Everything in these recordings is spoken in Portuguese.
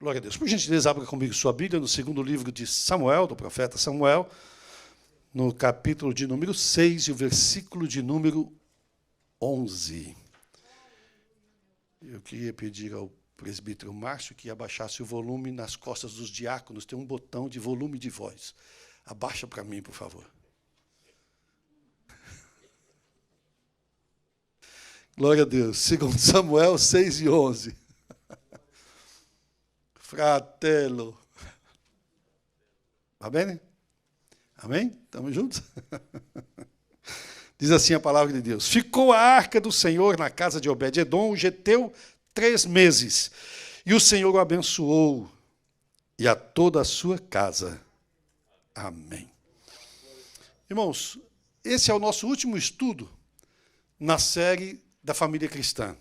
Glória a Deus. Por gentileza, abra comigo sua Bíblia no segundo livro de Samuel, do profeta Samuel, no capítulo de número 6 e o versículo de número 11. Eu queria pedir ao presbítero Márcio que abaixasse o volume nas costas dos diáconos. Tem um botão de volume de voz. Abaixa para mim, por favor. Glória a Deus. Segundo Samuel 6 e 11. Fratello. Va bene? Amém? Estamos juntos? Diz assim a palavra de Deus. Ficou a arca do Senhor na casa de Obed-edom, o geteu, 3 meses. E o Senhor o abençoou, e a toda a sua casa. Amém. Irmãos, esse é o nosso último estudo na série da família cristã.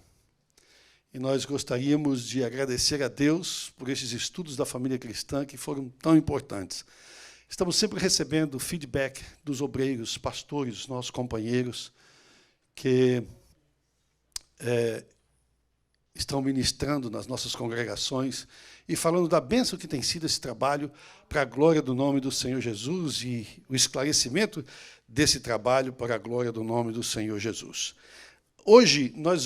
E nós gostaríamos de agradecer a Deus por esses estudos da família cristã que foram tão importantes. Estamos sempre recebendo feedback dos obreiros, pastores, nossos companheiros, que estão ministrando nas nossas congregações e falando da bênção que tem sido esse trabalho para a glória do nome do Senhor Jesus e o esclarecimento desse trabalho para a glória do nome do Senhor Jesus. Hoje nós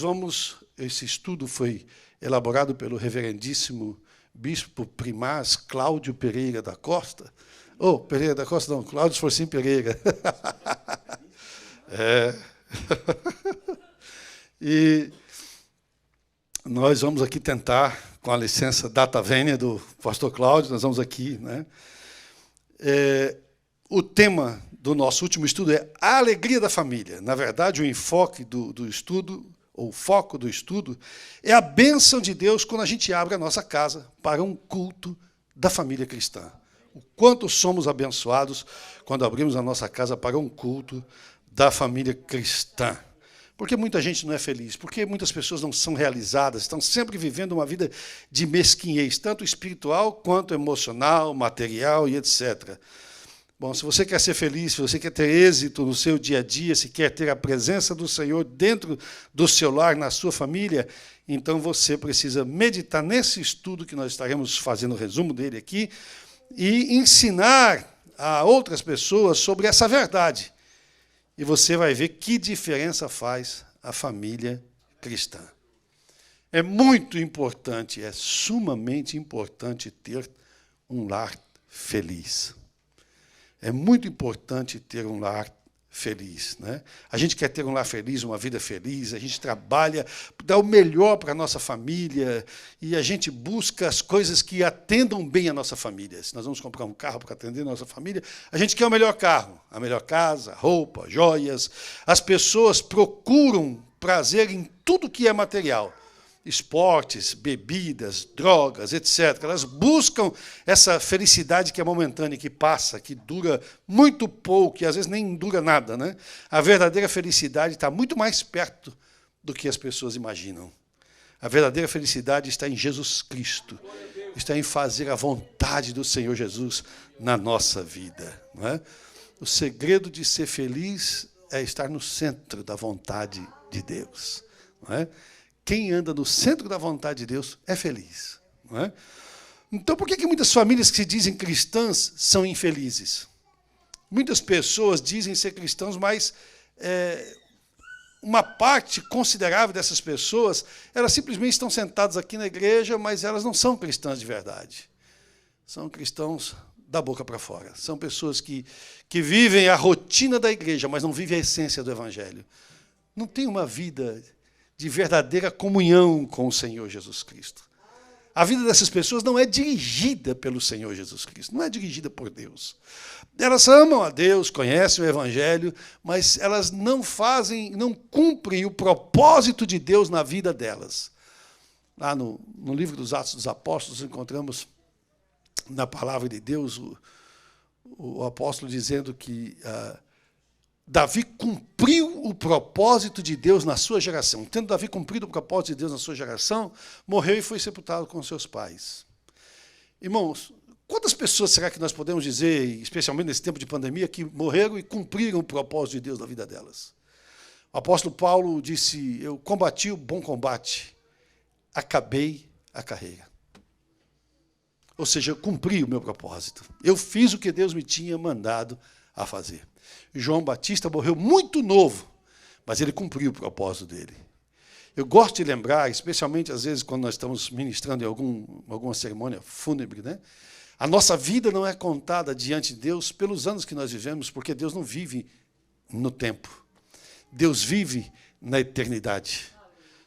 esse estudo foi elaborado pelo reverendíssimo bispo primaz Cláudio Pereira da Costa. Pereira da Costa não, Cláudio Esforcinho Pereira. E nós vamos aqui tentar, com a licença data vênia do pastor Cláudio, nós vamos aqui, né? O tema do nosso último estudo é a alegria da família. Na verdade, o enfoque do estudo, ou o foco do estudo, é a bênção de Deus quando a gente abre a nossa casa para um culto da família cristã. O quanto somos abençoados quando abrimos a nossa casa para um culto da família cristã. Porque muita gente não é feliz, porque muitas pessoas não são realizadas, estão sempre vivendo uma vida de mesquinhez, tanto espiritual quanto emocional, material e etc. Bom, se você quer ser feliz, se você quer ter êxito no seu dia a dia, se quer ter a presença do Senhor dentro do seu lar, na sua família, então você precisa meditar nesse estudo que nós estaremos fazendo o resumo dele aqui e ensinar a outras pessoas sobre essa verdade. E você vai ver que diferença faz a família cristã. É muito importante, é sumamente importante ter um lar feliz. É muito importante ter um lar feliz, né? A gente quer ter um lar feliz, uma vida feliz, a gente trabalha, dá o melhor para a nossa família e a gente busca as coisas que atendam bem a nossa família. Se nós vamos comprar um carro para atender a nossa família, a gente quer o melhor carro, a melhor casa, roupa, joias. As pessoas procuram prazer em tudo que é material. Esportes, bebidas, drogas, etc. Elas buscam essa felicidade que é momentânea, que passa, que dura muito pouco, e às vezes nem dura nada, né? A verdadeira felicidade está muito mais perto do que as pessoas imaginam. A verdadeira felicidade está em Jesus Cristo, está em fazer a vontade do Senhor Jesus na nossa vida, não é? O segredo de ser feliz é estar no centro da vontade de Deus, não é? Quem anda no centro da vontade de Deus é feliz. Não é? Então, por que muitas famílias que se dizem cristãs são infelizes? Muitas pessoas dizem ser cristãos, mas uma parte considerável dessas pessoas, elas simplesmente estão sentadas aqui na igreja, mas elas não são cristãs de verdade. São cristãos da boca para fora. São pessoas que vivem a rotina da igreja, mas não vivem a essência do evangelho. Não tem uma vida de verdadeira comunhão com o Senhor Jesus Cristo. A vida dessas pessoas não é dirigida pelo Senhor Jesus Cristo, não é dirigida por Deus. Elas amam a Deus, conhecem o Evangelho, mas elas não cumprem o propósito de Deus na vida delas. Lá no livro dos Atos dos Apóstolos, encontramos na palavra de Deus o apóstolo dizendo que Davi cumpriu o propósito de Deus na sua geração. Tendo Davi cumprido o propósito de Deus na sua geração, morreu e foi sepultado com seus pais. Irmãos, quantas pessoas será que nós podemos dizer, especialmente nesse tempo de pandemia, que morreram e cumpriram o propósito de Deus na vida delas? O apóstolo Paulo disse, eu combati o bom combate, acabei a carreira. Ou seja, eu cumpri o meu propósito. Eu fiz o que Deus me tinha mandado a fazer. João Batista morreu muito novo, mas ele cumpriu o propósito dele. Eu gosto de lembrar, especialmente às vezes quando nós estamos ministrando em alguma cerimônia fúnebre, né? A nossa vida não é contada diante de Deus pelos anos que nós vivemos, porque Deus não vive no tempo. Deus vive na eternidade.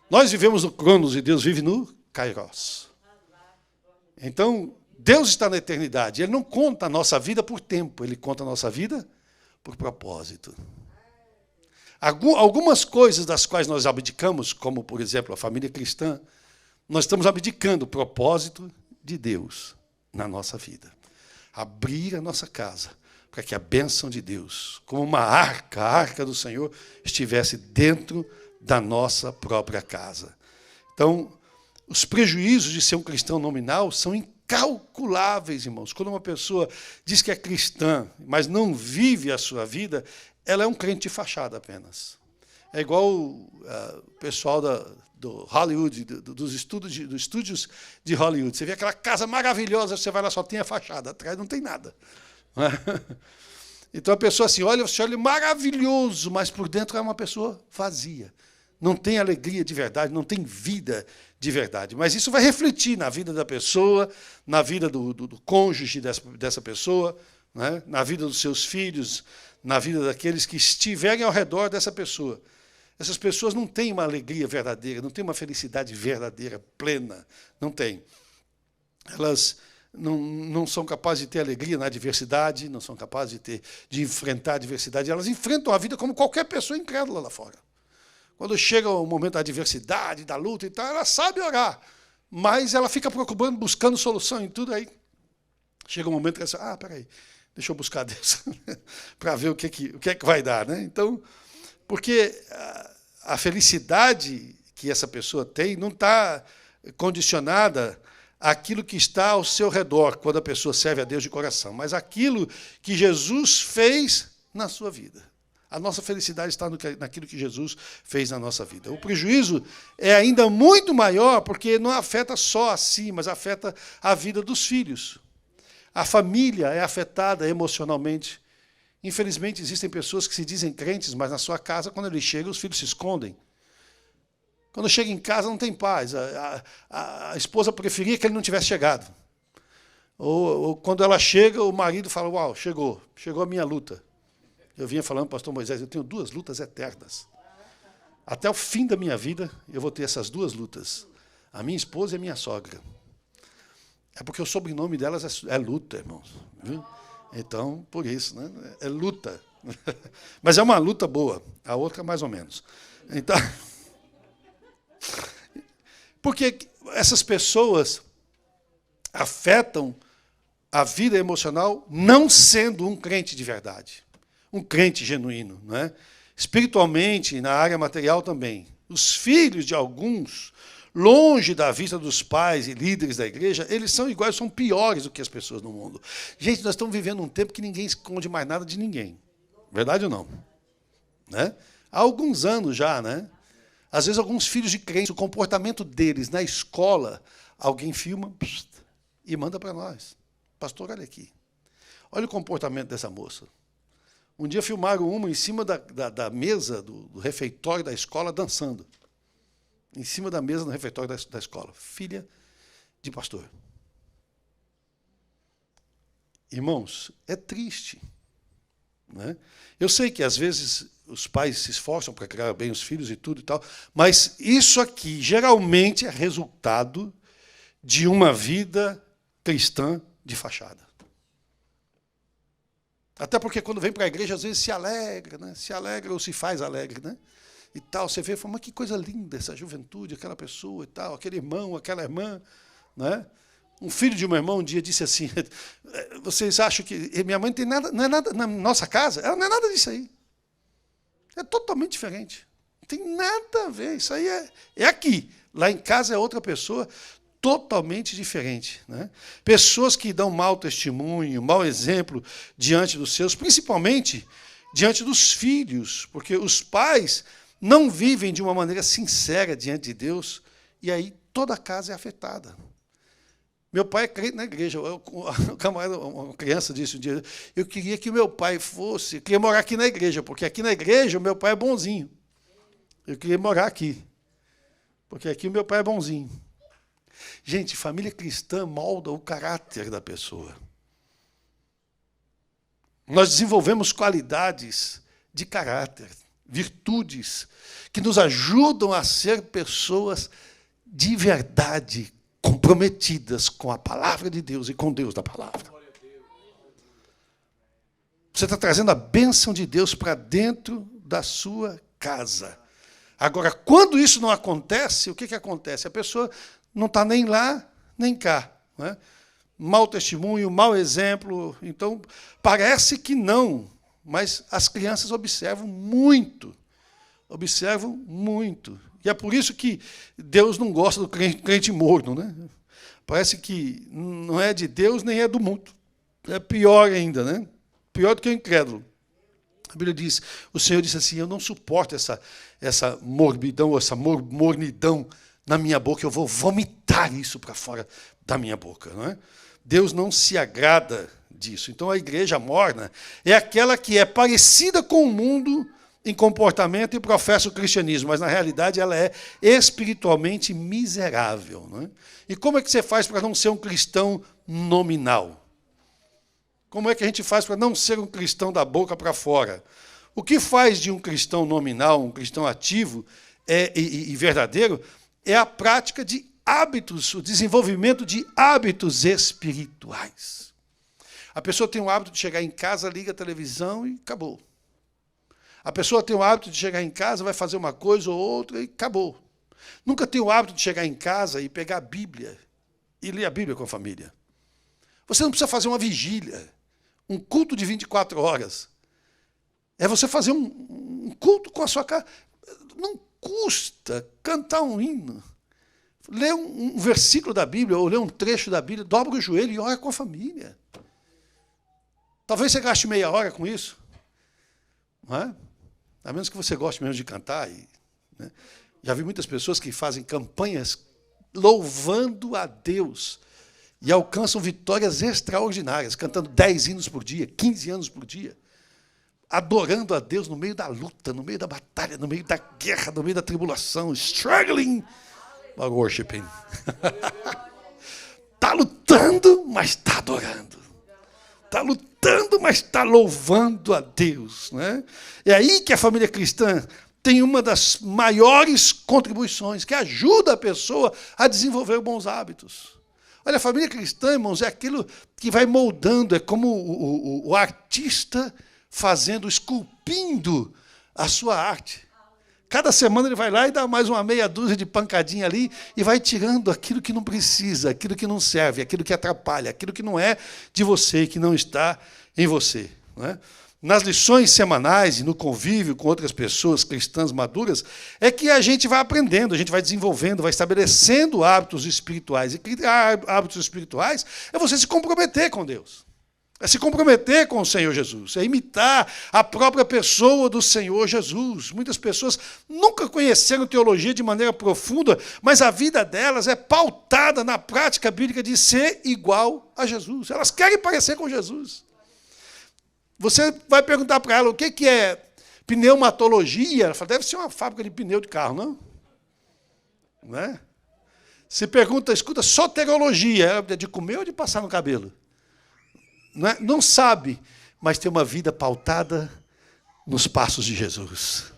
Nós vivemos no Cronos e Deus vive no Kairos. Então, Deus está na eternidade. Ele não conta a nossa vida por tempo, ele conta a nossa vida por propósito. Algumas coisas das quais nós abdicamos, como, por exemplo, a família cristã, nós estamos abdicando o propósito de Deus na nossa vida. Abrir a nossa casa para que a bênção de Deus, como uma arca, a arca do Senhor, estivesse dentro da nossa própria casa. Então, os prejuízos de ser um cristão nominal são incalculáveis, irmãos. Quando uma pessoa diz que é cristã, mas não vive a sua vida, ela é um crente de fachada apenas. É igual o pessoal do Hollywood, dos estúdios de Hollywood. Você vê aquela casa maravilhosa, você vai lá, só tem a fachada, atrás não tem nada. Então a pessoa assim, você olha maravilhoso, mas por dentro é uma pessoa vazia. Não tem alegria de verdade, não tem vida de verdade. Mas isso vai refletir na vida da pessoa, na vida do cônjuge dessa pessoa, né? Na vida dos seus filhos, na vida daqueles que estiverem ao redor dessa pessoa. Essas pessoas não têm uma alegria verdadeira, não têm uma felicidade verdadeira, plena. Não têm. Elas não são capazes de ter alegria na adversidade, não são capazes de enfrentar a adversidade. Elas enfrentam a vida como qualquer pessoa incrédula lá fora. Quando chega o momento da adversidade, da luta e tal, ela sabe orar, mas ela fica preocupando, buscando solução em tudo. Aí chega um momento que ela diz, peraí, deixa eu buscar Deus para ver o que é que vai dar. Né? Então, porque a felicidade que essa pessoa tem não está condicionada àquilo que está ao seu redor, quando a pessoa serve a Deus de coração, mas aquilo que Jesus fez na sua vida. A nossa felicidade está naquilo que Jesus fez na nossa vida. O prejuízo é ainda muito maior, porque não afeta só a si, mas afeta a vida dos filhos. A família é afetada emocionalmente. Infelizmente, existem pessoas que se dizem crentes, mas na sua casa, quando eles chegam, os filhos se escondem. Quando chega em casa, não tem paz. A esposa preferia que ele não tivesse chegado. Ou quando ela chega, o marido fala, uau, chegou a minha luta. Eu vinha falando para o pastor Moisés, eu tenho 2 lutas eternas. Até o fim da minha vida, eu vou ter essas 2 lutas. A minha esposa e a minha sogra. É porque o sobrenome delas é luta, irmãos. Viu? Então, por isso, né? É luta. Mas é uma luta boa, a outra mais ou menos. Então, porque essas pessoas afetam a vida emocional não sendo um crente de verdade. Um crente genuíno, não é? Espiritualmente, na área material também. Os filhos de alguns, longe da vista dos pais e líderes da igreja, eles são iguais, são piores do que as pessoas no mundo. Gente, nós estamos vivendo um tempo que ninguém esconde mais nada de ninguém. Verdade ou não? Né? Há alguns anos já, né? Às vezes, alguns filhos de crentes, o comportamento deles na escola, alguém filma e manda para nós. Pastor, olha aqui. Olha o comportamento dessa moça. Um dia filmaram uma em cima da mesa do refeitório da escola, dançando. Em cima da mesa do refeitório da escola. Filha de pastor. Irmãos, é triste. Né? Eu sei que, às vezes, os pais se esforçam para criar bem os filhos e tudo e tal, mas isso aqui, geralmente, é resultado de uma vida cristã de fachada. Até porque quando vem para a igreja, às vezes se alegra, né? Se alegra ou se faz alegre, né? E tal, você vê e fala, mas que coisa linda essa juventude, aquela pessoa e tal, aquele irmão, aquela irmã. Né? Um filho de um irmão um dia disse assim, vocês acham que minha mãe não é nada na nossa casa? Ela não é nada disso aí. É totalmente diferente. Não tem nada a ver, isso aí é aqui. Lá em casa é outra pessoa, totalmente diferente. Né? Pessoas que dão mau testemunho, mau exemplo diante dos seus, principalmente diante dos filhos, porque os pais não vivem de uma maneira sincera diante de Deus, e aí toda a casa é afetada. Meu pai é crente na igreja. Uma criança disse um dia, eu queria que o meu pai fosse, eu queria morar aqui na igreja, porque aqui na igreja o meu pai é bonzinho. Eu queria morar aqui, porque aqui o meu pai é bonzinho. Gente, família cristã molda o caráter da pessoa. Nós desenvolvemos qualidades de caráter, virtudes, que nos ajudam a ser pessoas de verdade, comprometidas com a palavra de Deus e com Deus da palavra. Você está trazendo a bênção de Deus para dentro da sua casa. Agora, quando isso não acontece, o que acontece? A pessoa não está nem lá, nem cá. Não é? Mau testemunho, mau exemplo. Então, parece que não, mas as crianças observam muito. Observam muito. E é por isso que Deus não gosta do crente morno. Né? Parece que não é de Deus nem é do mundo. É pior ainda, né? Pior do que o incrédulo. A Bíblia diz, o Senhor disse assim, eu não suporto essa morbidão, essa mornidão na minha boca, eu vou vomitar isso para fora da minha boca. Não é? Deus não se agrada disso. Então, a igreja morna é aquela que é parecida com o mundo em comportamento e professa o cristianismo, mas, na realidade, ela é espiritualmente miserável. Não é? E como é que você faz para não ser um cristão nominal? Como é que a gente faz para não ser um cristão da boca para fora? O que faz de um cristão nominal, um cristão ativo e verdadeiro, é a prática de hábitos, o desenvolvimento de hábitos espirituais. A pessoa tem o hábito de chegar em casa, liga a televisão e acabou. A pessoa tem o hábito de chegar em casa, vai fazer uma coisa ou outra e acabou. Nunca tem o hábito de chegar em casa e pegar a Bíblia e ler a Bíblia com a família. Você não precisa fazer uma vigília, um culto de 24 horas. É você fazer um culto com a sua casa. Não custa cantar um hino, ler um versículo da Bíblia ou ler um trecho da Bíblia, dobra o joelho e ora com a família. Talvez você gaste meia hora com isso. Não é? A menos que você goste mesmo de cantar. Né? Já vi muitas pessoas que fazem campanhas louvando a Deus e alcançam vitórias extraordinárias, cantando 10 hinos por dia, 15 anos por dia, adorando a Deus no meio da luta, no meio da batalha, no meio da guerra, no meio da tribulação, struggling by worshiping. Está lutando, mas está adorando. Está lutando, mas está louvando a Deus. Né? É aí que a família cristã tem uma das maiores contribuições, que ajuda a pessoa a desenvolver bons hábitos. Olha, a família cristã, irmãos, é aquilo que vai moldando, é como o artista fazendo, esculpindo a sua arte. Cada semana ele vai lá e dá mais uma meia dúzia de pancadinha ali e vai tirando aquilo que não precisa, aquilo que não serve, aquilo que atrapalha, aquilo que não é de você, que não está em você. Não é? Nas lições semanais e no convívio com outras pessoas cristãs maduras, é que a gente vai aprendendo, a gente vai desenvolvendo, vai estabelecendo hábitos espirituais. E criar hábitos espirituais é você se comprometer com Deus. É se comprometer com o Senhor Jesus, é imitar a própria pessoa do Senhor Jesus. Muitas pessoas nunca conheceram teologia de maneira profunda, mas a vida delas é pautada na prática bíblica de ser igual a Jesus. Elas querem parecer com Jesus. Você vai perguntar para ela o que é pneumatologia. Ela fala, deve ser uma fábrica de pneu de carro, não é? Se pergunta, escuta, soterologia, é de comer ou de passar no cabelo? Não sabe, mas tem uma vida pautada nos passos de Jesus,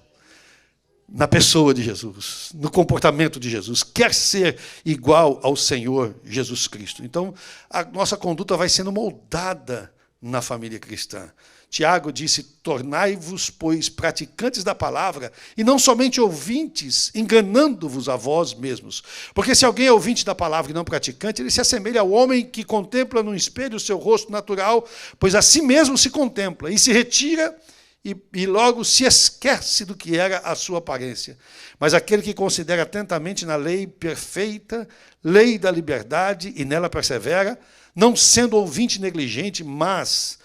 na pessoa de Jesus, no comportamento de Jesus. Quer ser igual ao Senhor Jesus Cristo. Então, a nossa conduta vai sendo moldada na família cristã. Tiago disse, tornai-vos, pois, praticantes da palavra, e não somente ouvintes, enganando-vos a vós mesmos. Porque se alguém é ouvinte da palavra e não praticante, ele se assemelha ao homem que contempla no espelho o seu rosto natural, pois a si mesmo se contempla, e se retira, e logo se esquece do que era a sua aparência. Mas aquele que considera atentamente na lei perfeita, lei da liberdade, e nela persevera, não sendo ouvinte negligente, mas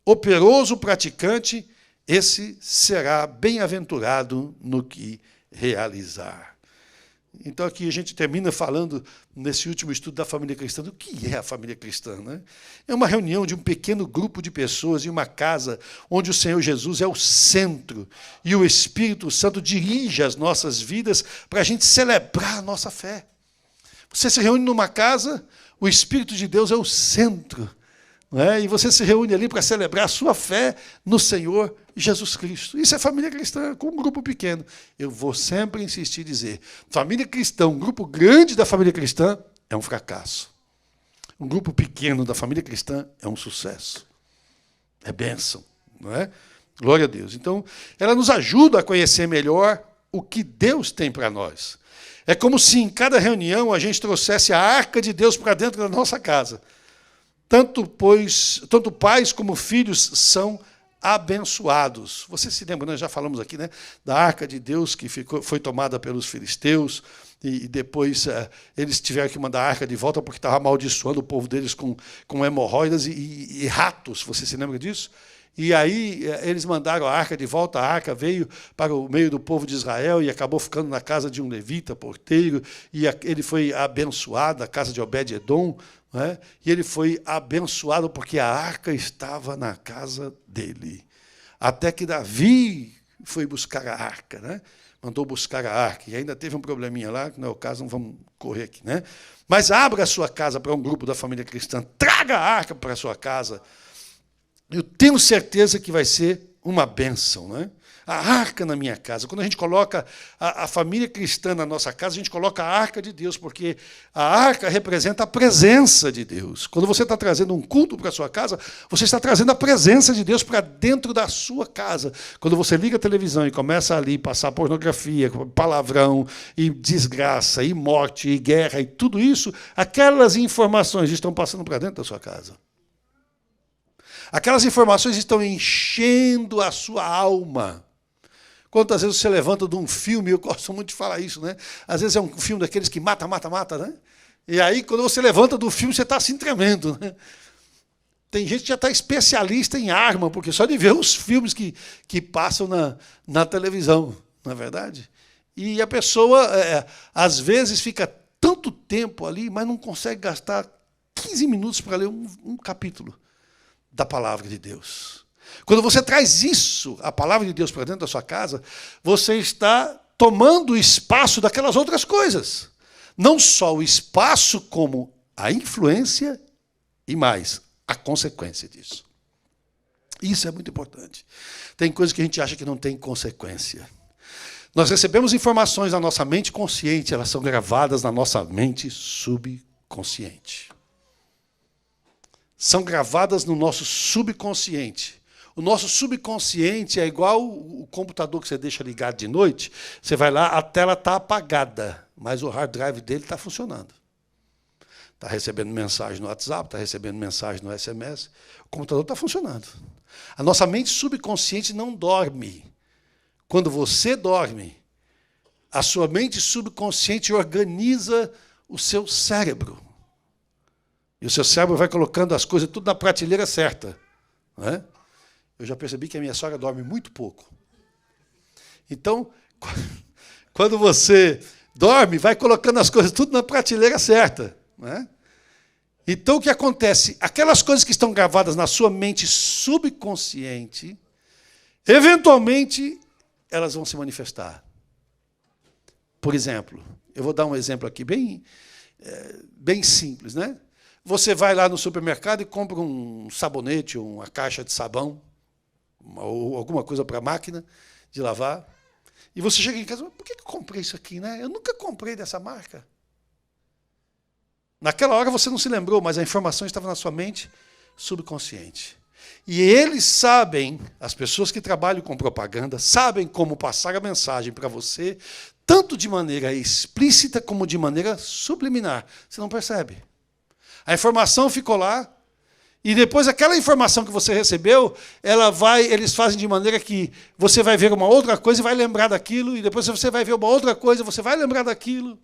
operoso praticante, esse será bem-aventurado no que realizar. Então, aqui a gente termina falando, nesse último estudo da família cristã, do que é a família cristã, né? É uma reunião de um pequeno grupo de pessoas em uma casa onde o Senhor Jesus é o centro e o Espírito Santo dirige as nossas vidas para a gente celebrar a nossa fé. Você se reúne numa casa, o Espírito de Deus é o centro, não é? E você se reúne ali para celebrar a sua fé no Senhor Jesus Cristo. Isso é família cristã, com um grupo pequeno. Eu vou sempre insistir em dizer, família cristã, um grupo grande da família cristã é um fracasso. Um grupo pequeno da família cristã é um sucesso. É bênção, não é? Glória a Deus. Então, ela nos ajuda a conhecer melhor o que Deus tem para nós. É como se em cada reunião a gente trouxesse a arca de Deus para dentro da nossa casa. Tanto pais como filhos são abençoados. Você se lembra, nós já falamos aqui, né, da arca de Deus que foi tomada pelos filisteus, e depois eles tiveram que mandar a arca de volta porque estava amaldiçoando o povo deles com hemorroidas e ratos. Você se lembra disso? E aí eles mandaram a arca de volta, a arca veio para o meio do povo de Israel e acabou ficando na casa de um levita, porteiro, e ele foi abençoado, na casa de Obed-edom, né? E ele foi abençoado porque a arca estava na casa dele. Até que Davi foi buscar a arca, né? Mandou buscar a arca, e ainda teve um probleminha lá, que não é o caso, não vamos correr aqui, né? Mas abra a sua casa para um grupo da família cristã, traga a arca para a sua casa. Eu tenho certeza que vai ser uma bênção, né? A arca na minha casa. Quando a gente coloca a família cristã na nossa casa, a gente coloca a arca de Deus, porque a arca representa a presença de Deus. Quando você está trazendo um culto para a sua casa, você está trazendo a presença de Deus para dentro da sua casa. Quando você liga a televisão e começa ali a passar pornografia, palavrão, e desgraça, e morte, e guerra, e tudo isso, aquelas informações estão passando para dentro da sua casa. Aquelas informações estão enchendo a sua alma. Quantas vezes você levanta de um filme, eu gosto muito de falar isso, né? Às vezes é um filme daqueles que mata, né? E aí, quando você levanta do filme, você está assim tremendo, né? Tem gente que já está especialista em arma, porque só de ver os filmes que passam na televisão, não é verdade? E a pessoa, às vezes, fica tanto tempo ali, mas não consegue gastar 15 minutos para ler um capítulo da palavra de Deus. Quando você traz isso, a palavra de Deus, para dentro da sua casa, você está tomando o espaço daquelas outras coisas. Não só o espaço, como a influência e mais, a consequência disso. Isso é muito importante. Tem coisas que a gente acha que não tem consequência. Nós recebemos informações na nossa mente consciente, elas são gravadas na nossa mente subconsciente. São gravadas no nosso subconsciente. O nosso subconsciente é igual o computador que você deixa ligado de noite. Você vai lá, a tela está apagada, mas o hard drive dele está funcionando. Está recebendo mensagem no WhatsApp, está recebendo mensagem no SMS. O computador está funcionando. A nossa mente subconsciente não dorme. Quando você dorme, a sua mente subconsciente organiza o seu cérebro. E o seu cérebro vai colocando as coisas tudo na prateleira certa. Não é? Eu já percebi que a minha sogra dorme muito pouco. Então, quando você dorme, vai colocando as coisas tudo na prateleira certa. Não é? Então, o que acontece? Aquelas coisas que estão gravadas na sua mente subconsciente, eventualmente, elas vão se manifestar. Por exemplo, eu vou dar um exemplo aqui bem simples, né? Você vai lá no supermercado e compra um sabonete, uma caixa de sabão, ou alguma coisa para a máquina de lavar, e você chega em casa, por que eu comprei isso aqui, né? Eu nunca comprei dessa marca. Naquela hora você não se lembrou, mas a informação estava na sua mente subconsciente. E eles sabem, as pessoas que trabalham com propaganda, sabem como passar a mensagem para você, tanto de maneira explícita como de maneira subliminar. Você não percebe. A informação ficou lá, e depois aquela informação que você recebeu, eles fazem de maneira que você vai ver uma outra coisa e vai lembrar daquilo, e depois você vai ver uma outra coisa, você vai lembrar daquilo.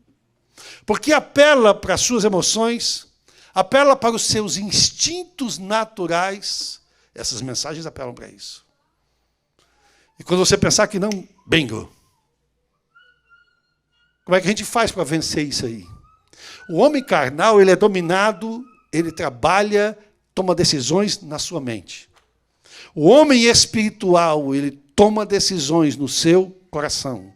Porque apela para as suas emoções, apela para os seus instintos naturais. Essas mensagens apelam para isso. E quando você pensar que não, bingo. Como é que a gente faz para vencer isso aí? O homem carnal, ele é dominado, ele trabalha, toma decisões na sua mente. O homem espiritual, ele toma decisões no seu coração.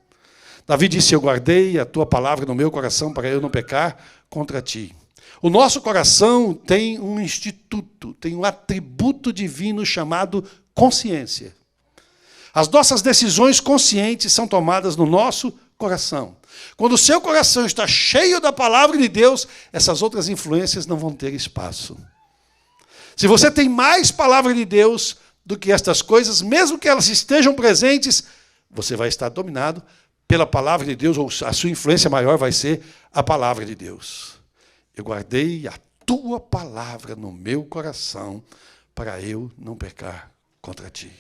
Davi disse, eu guardei a tua palavra no meu coração para eu não pecar contra ti. O nosso coração tem um instituto, tem um atributo divino chamado consciência. As nossas decisões conscientes são tomadas no nosso coração. Quando o seu coração está cheio da palavra de Deus, essas outras influências não vão ter espaço. Se você tem mais palavra de Deus do que estas coisas, mesmo que elas estejam presentes, você vai estar dominado pela palavra de Deus, ou a sua influência maior vai ser a palavra de Deus. Eu guardei a tua palavra no meu coração para eu não pecar contra ti.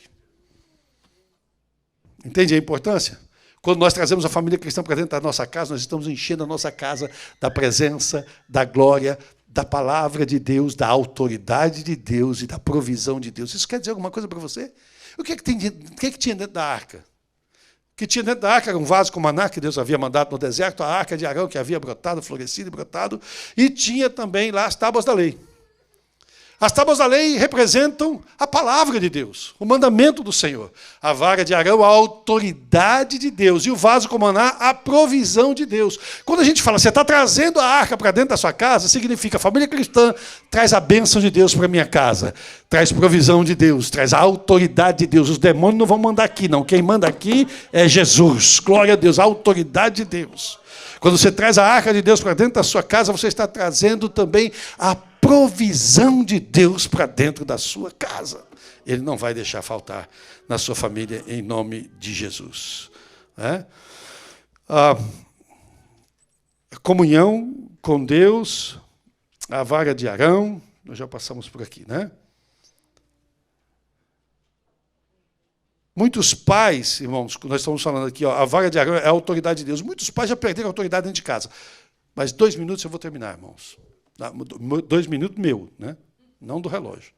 Entende a importância? Quando nós trazemos a família cristã para dentro da nossa casa, nós estamos enchendo a nossa casa da presença, da glória, da palavra de Deus, da autoridade de Deus e da provisão de Deus. Isso quer dizer alguma coisa para você? O que tinha dentro da arca? O que tinha dentro da arca era um vaso com maná que Deus havia mandado no deserto, a arca de Arão que havia brotado, florescido e brotado, e tinha também lá as tábuas da lei. As tábuas da lei representam a palavra de Deus, o mandamento do Senhor. A vara de Arão, a autoridade de Deus. E o vaso com maná, a provisão de Deus. Quando a gente fala, você está trazendo a arca para dentro da sua casa, significa a família cristã traz a bênção de Deus para a minha casa. Traz provisão de Deus, traz a autoridade de Deus. Os demônios não vão mandar aqui, não. Quem manda aqui é Jesus. Glória a Deus, a autoridade de Deus. Quando você traz a arca de Deus para dentro da sua casa, você está trazendo também a provisão de Deus para dentro da sua casa. Ele não vai deixar faltar na sua família, em nome de Jesus. A comunhão com Deus, a vara de Arão, nós já passamos por aqui, né? Muitos pais, irmãos, nós estamos falando aqui, ó, a vara de Arão é a autoridade de Deus. Muitos pais já perderam a autoridade dentro de casa. Mas 2 minutos eu vou terminar, irmãos. 2 minutos meu, né? Não do relógio.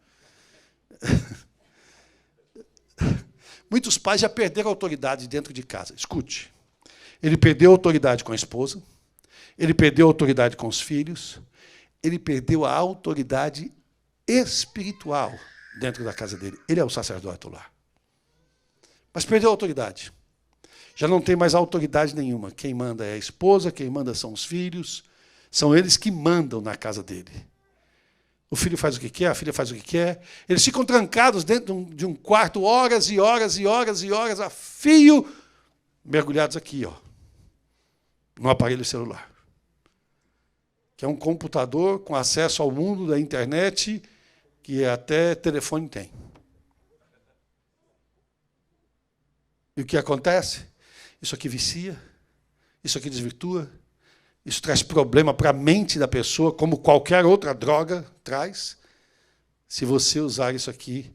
Muitos pais já perderam a autoridade dentro de casa. Escute. Ele perdeu a autoridade com a esposa, ele perdeu a autoridade com os filhos, ele perdeu a autoridade espiritual dentro da casa dele. Ele é o sacerdote lá. Mas perdeu a autoridade. Já não tem mais autoridade nenhuma. Quem manda é a esposa, quem manda são os filhos. São eles que mandam na casa dele. O filho faz o que quer, a filha faz o que quer. Eles ficam trancados dentro de um quarto, horas e horas e horas e horas, a fio, mergulhados aqui, ó, no aparelho celular. Que é um computador com acesso ao mundo da internet, que até telefone tem. E o que acontece? Isso aqui vicia, isso aqui desvirtua, isso traz problema para a mente da pessoa, como qualquer outra droga traz, se você usar isso aqui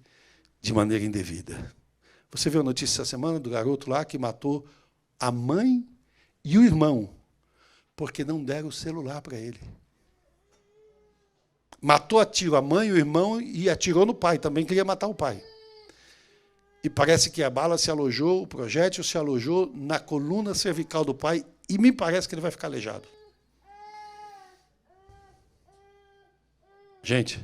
de maneira indevida. Você viu a notícia essa semana do garoto lá que matou a mãe e o irmão, porque não deram o celular para ele. Matou a tiro a mãe e o irmão e atirou no pai, também queria matar o pai. E parece que a bala se alojou, o projétil se alojou na coluna cervical do pai, e me parece que ele vai ficar aleijado. Gente,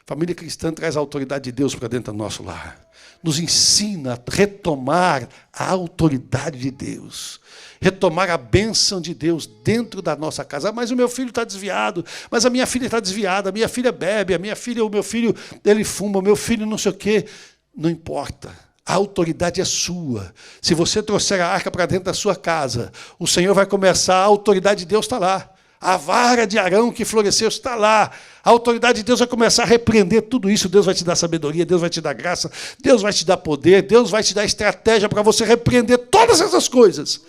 família cristã traz a autoridade de Deus para dentro do nosso lar. Nos ensina a retomar a autoridade de Deus. Retomar a bênção de Deus dentro da nossa casa. Mas o meu filho está desviado, mas a minha filha está desviada, a minha filha bebe, o meu filho ele fuma, o meu filho não sei o quê. Não importa. A autoridade é sua. Se você trouxer a arca para dentro da sua casa, o Senhor vai começar, a autoridade de Deus está lá. A vara de Arão que floresceu está lá. A autoridade de Deus vai começar a repreender tudo isso. Deus vai te dar sabedoria, Deus vai te dar graça, Deus vai te dar poder, Deus vai te dar estratégia para você repreender todas essas coisas.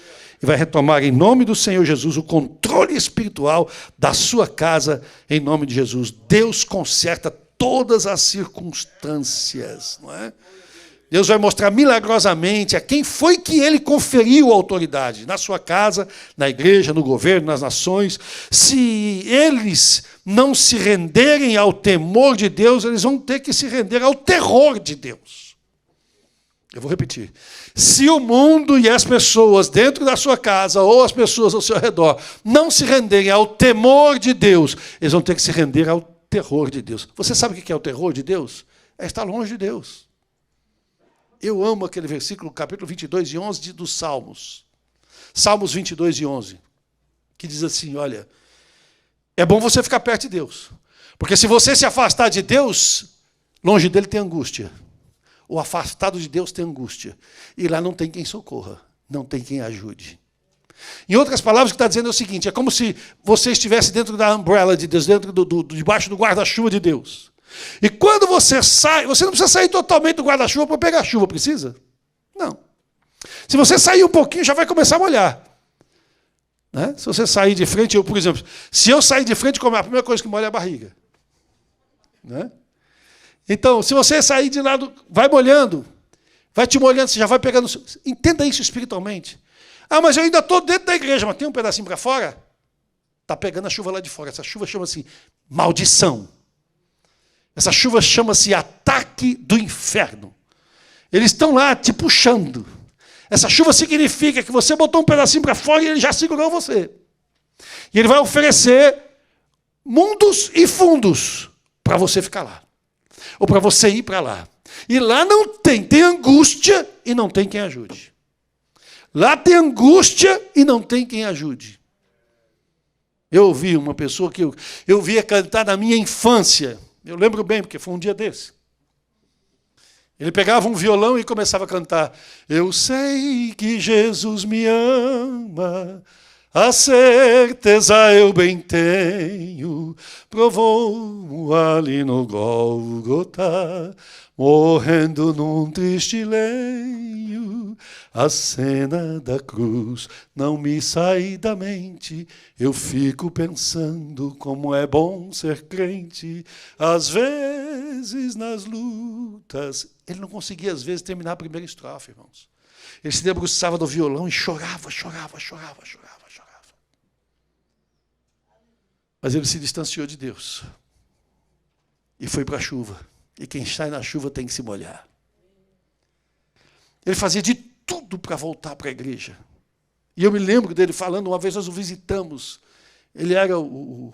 E vai retomar, em nome do Senhor Jesus, o controle espiritual da sua casa, em nome de Jesus. Deus conserta todas as circunstâncias, não é? Deus vai mostrar milagrosamente a quem foi que ele conferiu a autoridade, na sua casa, na igreja, no governo, nas nações. Se eles não se renderem ao temor de Deus, eles vão ter que se render ao terror de Deus. Eu vou repetir. Se o mundo e as pessoas dentro da sua casa ou as pessoas ao seu redor não se renderem ao temor de Deus, eles vão ter que se render ao terror de Deus. Você sabe o que é o terror de Deus? É estar longe de Deus. Eu amo aquele versículo, capítulo 22 e 11 dos Salmos. Salmos 22 e 11, que diz assim, olha, é bom você ficar perto de Deus, porque se você se afastar de Deus, longe dele tem angústia. O afastado de Deus tem angústia. E lá não tem quem socorra, não tem quem ajude. Em outras palavras, o que está dizendo é o seguinte, é como se você estivesse dentro da umbrella de Deus, debaixo do guarda-chuva de Deus. E quando você sai, você não precisa sair totalmente do guarda-chuva para pegar chuva, precisa? Não. Se você sair um pouquinho, já vai começar a molhar. Né? Se você sair de frente, eu, por exemplo, se eu sair de frente, a primeira coisa que molha é a barriga. Né? Então, se você sair de lado, vai molhando, vai te molhando, você já vai pegando. Entenda isso espiritualmente. Ah, mas eu ainda estou dentro da igreja, mas tem um pedacinho para fora? Está pegando a chuva lá de fora. Essa chuva chama-se maldição. Essa chuva chama-se ataque do inferno. Eles estão lá te puxando. Essa chuva significa que você botou um pedacinho para fora e ele já segurou você. E ele vai oferecer mundos e fundos para você ficar lá. Ou para você ir para lá. E lá não tem angústia e não tem quem ajude. Lá tem angústia e não tem quem ajude. Eu ouvi uma pessoa que eu via cantar na minha infância. Eu lembro bem, porque foi um dia desse. Ele pegava um violão e começava a cantar. Eu sei que Jesus me ama, a certeza eu bem tenho, provou ali no Gólgota, morrendo num triste leio. A cena da cruz não me sai da mente, eu fico pensando como é bom ser crente. Às vezes nas lutas, ele não conseguia às vezes terminar a primeira estrofe, irmãos. Ele se debruçava do violão e chorava. Mas ele se distanciou de Deus e foi para a chuva. E quem sai na chuva tem que se molhar. Ele fazia de tudo para voltar para a igreja. E eu me lembro dele falando, uma vez nós o visitamos. Ele era o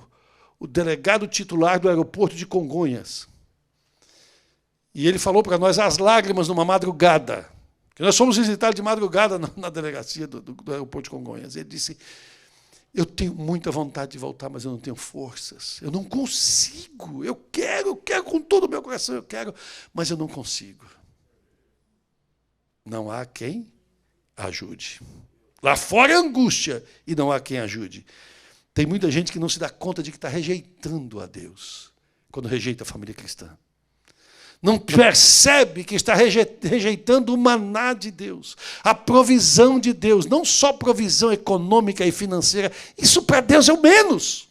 delegado titular do aeroporto de Congonhas. E ele falou para nós as lágrimas numa madrugada. Que nós fomos visitados de madrugada na delegacia do aeroporto de Congonhas. Ele disse, eu tenho muita vontade de voltar, mas eu não tenho forças. Eu não consigo. Eu quero com todo o meu coração, eu quero, mas eu não consigo. Não há quem ajude. Lá fora é angústia e não há quem ajude. Tem muita gente que não se dá conta de que está rejeitando a Deus quando rejeita a família cristã. Não percebe que está rejeitando o maná de Deus, a provisão de Deus, não só provisão econômica e financeira, isso para Deus é o menos.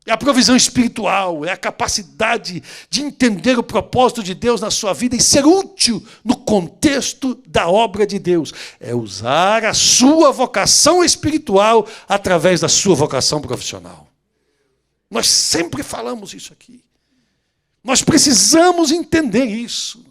É a provisão espiritual, é a capacidade de entender o propósito de Deus na sua vida e ser útil no contexto da obra de Deus. É usar a sua vocação espiritual através da sua vocação profissional. Nós sempre falamos isso aqui. Nós precisamos entender isso.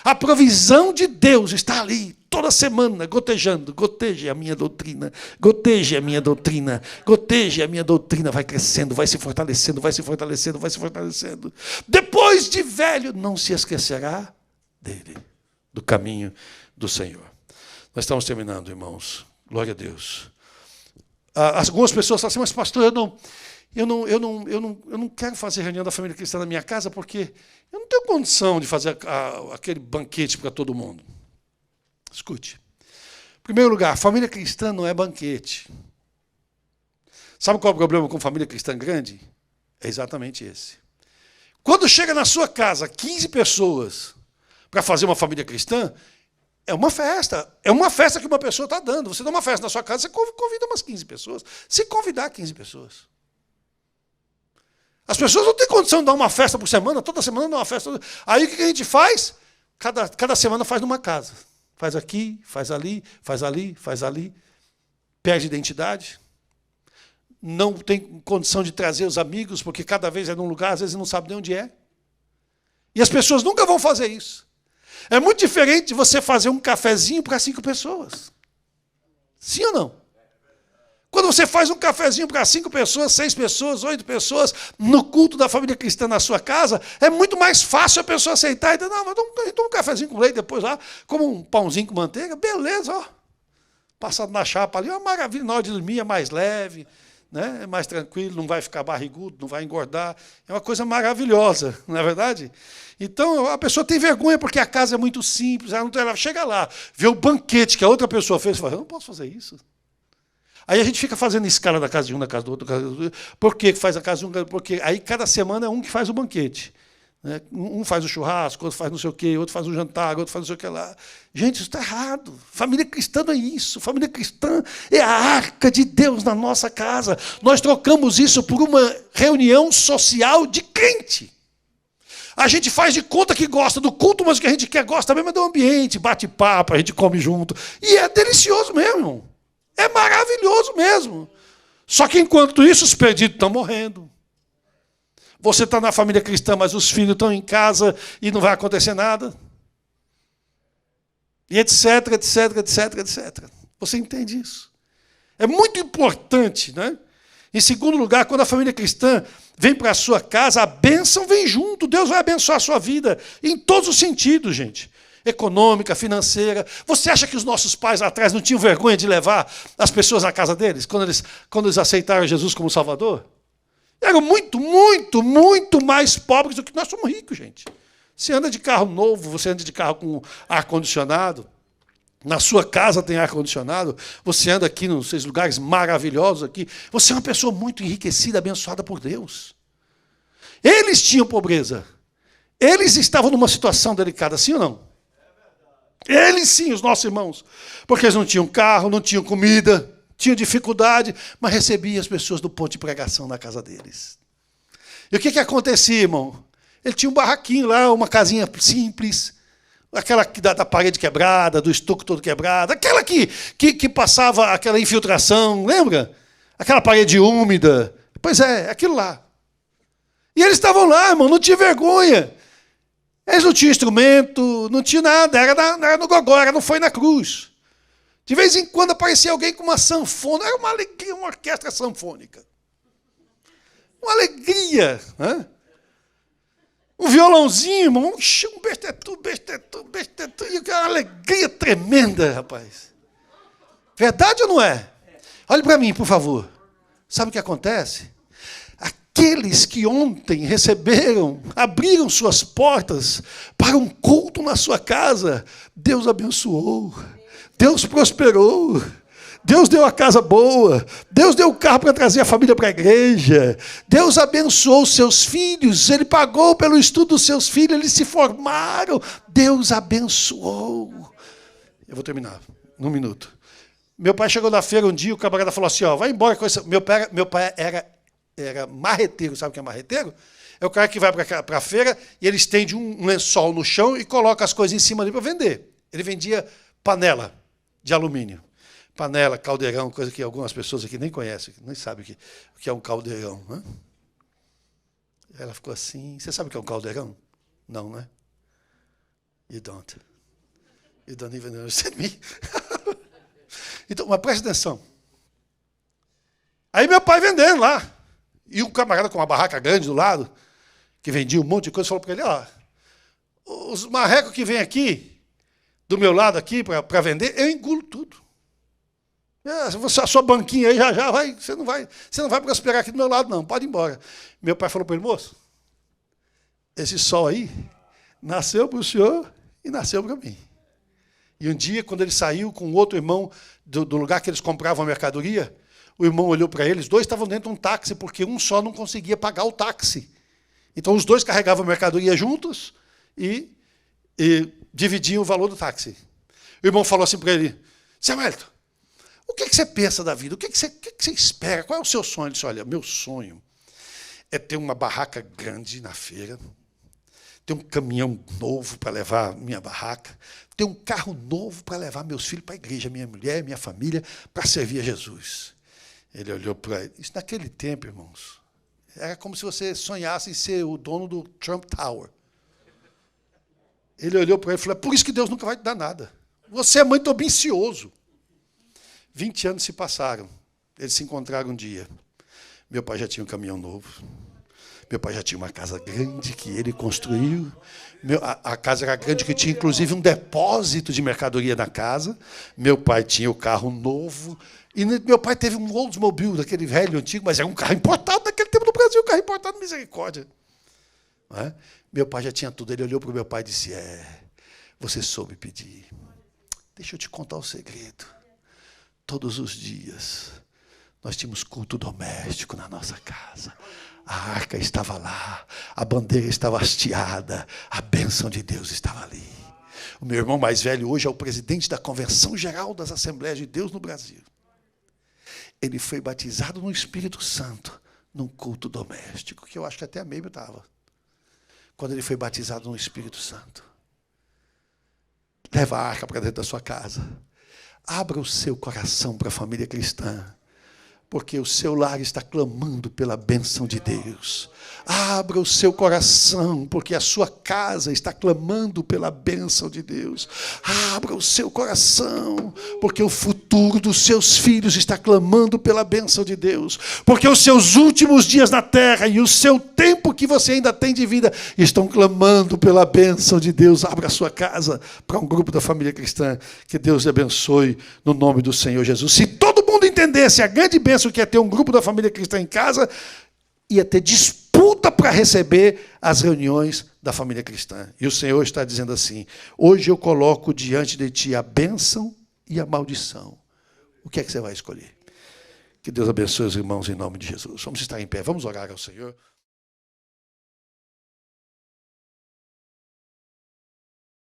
A provisão de Deus está ali, toda semana, gotejando. Goteje a minha doutrina, goteje a minha doutrina, goteje a minha doutrina. Vai crescendo, vai se fortalecendo, vai se fortalecendo, vai se fortalecendo. Depois de velho, não se esquecerá dele, do caminho do Senhor. Nós estamos terminando, irmãos. Glória a Deus. Algumas pessoas falam assim, mas pastor, eu não quero fazer reunião da família cristã na minha casa porque eu não tenho condição de fazer aquele banquete para todo mundo. Escute. Em primeiro lugar, família cristã não é banquete. Sabe qual é o problema com família cristã grande? É exatamente esse. Quando chega na sua casa 15 pessoas para fazer uma família cristã, é uma festa. É uma festa que uma pessoa está dando. Você dá uma festa na sua casa, você convida umas 15 pessoas. Se convidar 15 pessoas. As pessoas não têm condição de dar uma festa por semana, toda semana dá uma festa. Aí o que a gente faz? Cada semana faz numa casa. Faz aqui, faz ali, faz ali, faz ali. Perde identidade. Não tem condição de trazer os amigos, porque cada vez é num lugar, às vezes não sabe nem onde é. E as pessoas nunca vão fazer isso. É muito diferente de você fazer um cafezinho para 5 pessoas. Sim ou não? Quando você faz um cafezinho para 5 pessoas, 6 pessoas, 8 pessoas, no culto da família cristã na sua casa, é muito mais fácil a pessoa aceitar e dizer, não, mas toma um cafezinho com leite depois lá, como um pãozinho com manteiga, beleza, ó. Passado na chapa ali, é uma maravilha, na hora de dormir é mais leve, né? É mais tranquilo, não vai ficar barrigudo, não vai engordar. É uma coisa maravilhosa, não é verdade? Então, a pessoa tem vergonha porque a casa é muito simples, ela chega lá, vê o banquete que a outra pessoa fez e fala, eu não posso fazer isso. Aí a gente fica fazendo escala da casa de um, da casa do outro. Por que faz a casa de um? Porque aí cada semana é um que faz o banquete. Né? Um faz o churrasco, outro faz não sei o quê, outro faz o jantar, outro faz não sei o que lá. Gente, isso está errado. Família cristã não é isso. Família cristã é a arca de Deus na nossa casa. Nós trocamos isso por uma reunião social de crente. A gente faz de conta que gosta do culto, mas o que a gente quer gosta mesmo é do ambiente, bate papo, a gente come junto. E é delicioso mesmo, irmão. É maravilhoso mesmo. Só que enquanto isso, os perdidos estão morrendo. Você está na família cristã, mas os filhos estão em casa e não vai acontecer nada. E etc, etc, etc, etc. Você entende isso? É muito importante, né? Em segundo lugar, quando a família cristã vem para a sua casa, a bênção vem junto. Deus vai abençoar a sua vida em todos os sentidos, gente. Econômica, financeira. Você acha que os nossos pais lá atrás não tinham vergonha de levar as pessoas à casa deles, quando eles aceitaram Jesus como Salvador? Eram muito, muito, muito mais pobres do que nós somos ricos, gente. Você anda de carro novo, você anda de carro com ar-condicionado, na sua casa tem ar-condicionado, você anda aqui nos seus lugares maravilhosos aqui, você é uma pessoa muito enriquecida, abençoada por Deus. Eles tinham pobreza. Eles estavam numa situação delicada, sim ou não? Eles sim, os nossos irmãos. Porque eles não tinham carro, não tinham comida, tinham dificuldade, mas recebiam as pessoas do ponto de pregação na casa deles. E o que acontecia, irmão? Ele tinha um barraquinho lá, uma casinha simples, aquela da parede quebrada, do estuco todo quebrado, aquela que passava aquela infiltração, lembra? Aquela parede úmida. Pois é, aquilo lá. E eles estavam lá, irmão, não tinha vergonha. Eles não tinham instrumento, não tinha nada, era no gogó, era no foi na cruz. De vez em quando aparecia alguém com uma sanfona, era uma alegria, uma orquestra sanfônica. Uma alegria. Né? Um violãozinho, irmão, um bestetu, e uma alegria tremenda, rapaz. Verdade ou não é? Olhe para mim, por favor. Sabe o que acontece? Aqueles que ontem abriram suas portas para um culto na sua casa, Deus abençoou, Deus prosperou, Deus deu a casa boa, Deus deu o carro para trazer a família para a igreja, Deus abençoou os seus filhos, Ele pagou pelo estudo dos seus filhos, eles se formaram, Deus abençoou. Eu vou terminar, num minuto. Meu pai chegou na feira um dia, o camarada falou assim, ó, vai embora com isso. Meu pai era marreteiro, sabe o que é marreteiro? É o cara que vai para a feira e ele estende um lençol no chão e coloca as coisas em cima ali para vender. Ele vendia panela de alumínio. Panela, caldeirão, coisa que algumas pessoas aqui nem conhecem, nem sabem o que é um caldeirão. Né? Ela ficou assim, você sabe o que é um caldeirão? Não, né? You don't. You don't even understand me. Então, mas preste atenção. Aí meu pai vendendo lá. E um camarada com uma barraca grande do lado, que vendia um monte de coisa, falou para ele, ó, os marrecos que vêm aqui, do meu lado aqui, para vender, eu engulo tudo. A sua banquinha aí já vai, você não vai prosperar aqui do meu lado, não, pode ir embora. Meu pai falou para ele, moço, esse sol aí nasceu para o senhor e nasceu para mim. E um dia, quando ele saiu com outro irmão do lugar que eles compravam a mercadoria, o irmão olhou para eles, dois estavam dentro de um táxi, porque um só não conseguia pagar o táxi. Então, os dois carregavam a mercadoria juntos e dividiam o valor do táxi. O irmão falou assim para ele, Zé Wellington, o que você pensa da vida? O que você espera? Qual é o seu sonho? Ele disse, olha, meu sonho é ter uma barraca grande na feira, ter um caminhão novo para levar minha barraca, ter um carro novo para levar meus filhos para a igreja, minha mulher, minha família, para servir a Jesus. Ele olhou para ele. Isso naquele tempo, irmãos, era como se você sonhasse em ser o dono do Trump Tower. Ele olhou para ele e falou, por isso que Deus nunca vai te dar nada. Você é muito ambicioso. 20 anos se passaram. Eles se encontraram um dia. Meu pai já tinha um caminhão novo. Meu pai já tinha uma casa grande que ele construiu. A casa era grande, que tinha inclusive um depósito de mercadoria na casa. Meu pai tinha o carro novo. E meu pai teve um Oldsmobile, daquele velho antigo, mas era um carro importado naquele tempo no Brasil, um carro importado, misericórdia. Não é? Meu pai já tinha tudo. Ele olhou para o meu pai e disse, você soube pedir. Deixa eu te contar o segredo. Todos os dias, nós tínhamos culto doméstico na nossa casa. A arca estava lá, a bandeira estava hasteada, a bênção de Deus estava ali. O meu irmão mais velho hoje é o presidente da Convenção Geral das Assembleias de Deus no Brasil. Ele foi batizado no Espírito Santo, num culto doméstico, que eu acho que até a Meibel estava. Quando ele foi batizado no Espírito Santo. Leva a arca para dentro da sua casa. Abra o seu coração para a família cristã, porque o seu lar está clamando pela bênção de Deus. Abra o seu coração, porque a sua casa está clamando pela bênção de Deus. Abra o seu coração, porque o futuro dos seus filhos está clamando pela bênção de Deus. Porque os seus últimos dias na terra e o seu tempo que você ainda tem de vida estão clamando pela bênção de Deus. Abra a sua casa para um grupo da família cristã. Que Deus lhe abençoe no nome do Senhor Jesus. Se todo mundo entendesse a grande bênção que é ter um grupo da família cristã em casa, ia ter disputa para receber as reuniões da família cristã. E o Senhor está dizendo assim, hoje eu coloco diante de ti a bênção e a maldição. O que é que você vai escolher? Que Deus abençoe os irmãos em nome de Jesus. Vamos estar em pé, vamos orar ao Senhor.